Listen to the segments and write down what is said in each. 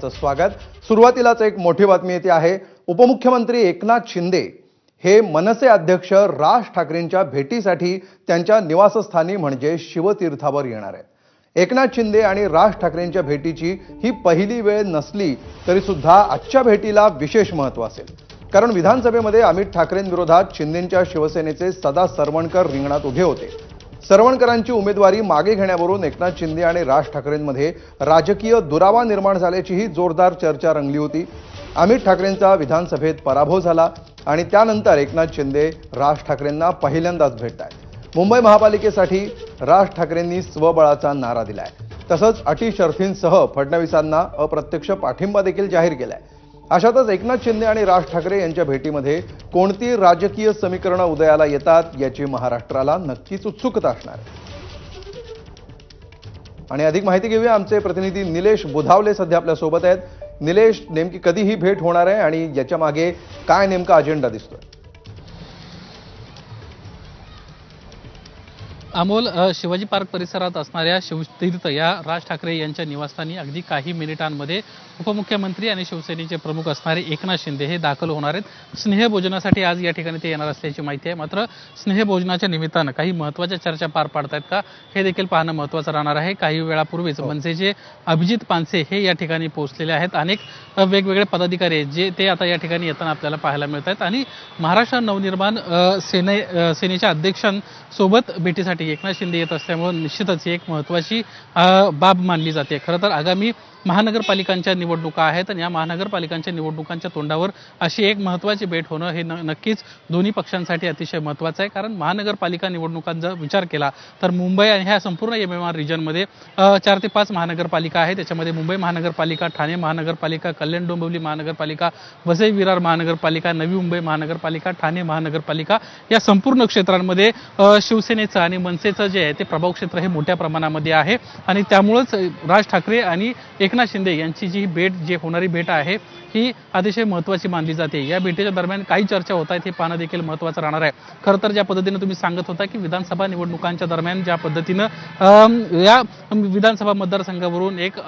आपलं स्वागत। सुरुवातीलाच एक मोठी बातमी येते आहे। उपमुख्यमंत्री एकनाथ शिंदे हे मनसे अध्यक्ष राज ठाकरेंच्या भेटीसाठी त्यांच्या निवासस्थानी म्हणजे शिवतीर्थावर येणार आहेत। एकनाथ शिंदे आणि राज ठाकरेंच्या भेटीची ही पहिली वेळ नसली तरी सुद्धा आजच्या भेटीला विशेष महत्त्व असेल, कारण विधानसभेमध्ये अमित ठाकरेंविरोधात शिंदेंच्या शिवसेनेचे सदा सरवणकर रिंगणात उभे होते। सरवणकरांची उमेदवारी मागे घेण्यावरून एकनाथ शिंदे आणि राज ठाकरेंमध्ये राजकीय दुरावा निर्माण झाल्याचीही जोरदार चर्चा रंगली होती। अमित ठाकरेंचा विधानसभेत पराभव झाला आणि त्यानंतर एकनाथ शिंदे राज ठाकरेंना पहिल्यांदाच भेटतायत। मुंबई महापालिकेसाठी राज ठाकरेंनी स्वबळाचा नारा दिलाय, तसंच अटी शर्तींसह फडणवीसांना अप्रत्यक्ष पाठिंबा देखील जाहीर केलाय। अशातच एकनाथ शिंदे आणि राज ठाकरे यांच्या भेटीमध्ये कोणती राजकीय समीकरणं उदयाला येतात याची महाराष्ट्राला नक्कीच उत्सुकता असणार आहे। आणि अधिक माहिती घेऊया, आमचे प्रतिनिधी निलेश बुधावले सध्या आपल्या सोबत आहेत। निलेश, नेमकी कधी ही भेट होणार आहे आणि याच्या मागे काय नेमका अजेंडा दिसतोय? अमोल, शिवाजी पार्क परिसरात असणाऱ्या शिवतीर्थ या राज ठाकरे यांच्या निवासस्थानी अगदी काही मिनिटांमध्ये उपमुख्यमंत्री आणि शिवसेनेचे प्रमुख असणारे एकनाथ शिंदे हे दाखल होणार आहेत। स्नेहभोजनासाठी आज या ठिकाणी ते येणार असल्याची माहिती आहे। मात्र स्नेहभोजनाच्या निमित्तानं काही महत्त्वाच्या चर्चा पार पाडतायत का, हे देखील पाहणं महत्त्वाचं राहणार आहे। काही वेळापूर्वीच मनसेचे अभिजित पानसे हे या ठिकाणी पोहोचलेले आहेत। अनेक वेगवेगळे पदाधिकारी आहेत जे ते आता या ठिकाणी येताना आपल्याला पाहायला मिळत आहेत आणि महाराष्ट्र नवनिर्माण सेनेच्या अध्यक्षांसोबत भेटीसाठी एकनाथ शिंदे येत असल्यामुळे निश्चितच ही एक महत्त्वाची बाब मानली जाते। खरं तर आगामी महानगरपालिकांच्या निवडणुका आहेत आणि या महानगरपालिकांच्या निवडणुकांच्या तोंडावर अशी एक महत्त्वाची भेट होणं हे नक्कीच दोन्ही पक्षांसाठी अतिशय महत्त्वाचं आहे। कारण महानगरपालिका निवडणुकांचा विचार केला तर मुंबई आणि ह्या संपूर्ण MMR रिजनमध्ये 4 ते 5 महानगरपालिका आहेत। त्याच्यामध्ये मुंबई महानगरपालिका, ठाणे महानगरपालिका, कल्याण डोंबिवली महानगरपालिका, वसई विरार महानगरपालिका, नवी मुंबई महानगरपालिका, ठाणे महानगरपालिका या संपूर्ण क्षेत्रांमध्ये शिवसेनेचं आणि मनसेचं जे आहे ते प्रभाव क्षेत्र हे मोठ्या प्रमाणामध्ये आहे आणि त्यामुळेच राज ठाकरे आणि एकनाथ शिंदे यांची जी भेट होणारी भेट आहे ही अतिशय महत्त्वाची मानली जाते। या भेटीच्या दरम्यान काही चर्चा होत आहेत हे पाहणं देखील महत्त्वाचं राहणार आहे। खरं तर ज्या पद्धतीनं तुम्ही सांगत होता की विधानसभा निवडणुकांच्या दरम्यान ज्या पद्धतीनं या विधानसभा मतदारसंघावरून एक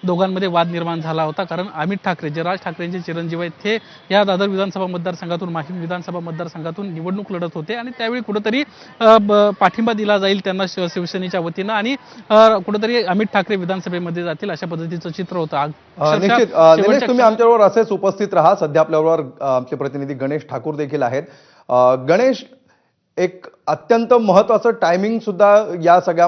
दोघांमध्ये वाद निर्माण झाला होता, कारण अमित ठाकरे जे राज ठाकरेंचे चिरंजीव आहेत ते या दादर विधानसभा मतदारसंघातून माहीम विधानसभा मतदारसंघातून निवडणूक लढत होते आणि त्यावेळी कुठेतरी पाठिंबा दिला जाईल त्यांना शिवसेनेच्या वतीनं आणि कुठेतरी अमित ठाकरे विधानसभेमध्ये जातील अशा पद्धतीचं चित्र होतं। निश्चित निलेश, तुम्ही आमच्याबरोबर असेच उपस्थित राहा। सध्या आपल्याबरोबर आमचे प्रतिनिधी गणेश ठाकूर देखील आहेत। गणेश, एक अत्यंत महत्त्वाचं टायमिंग सुद्धा या सगळ्या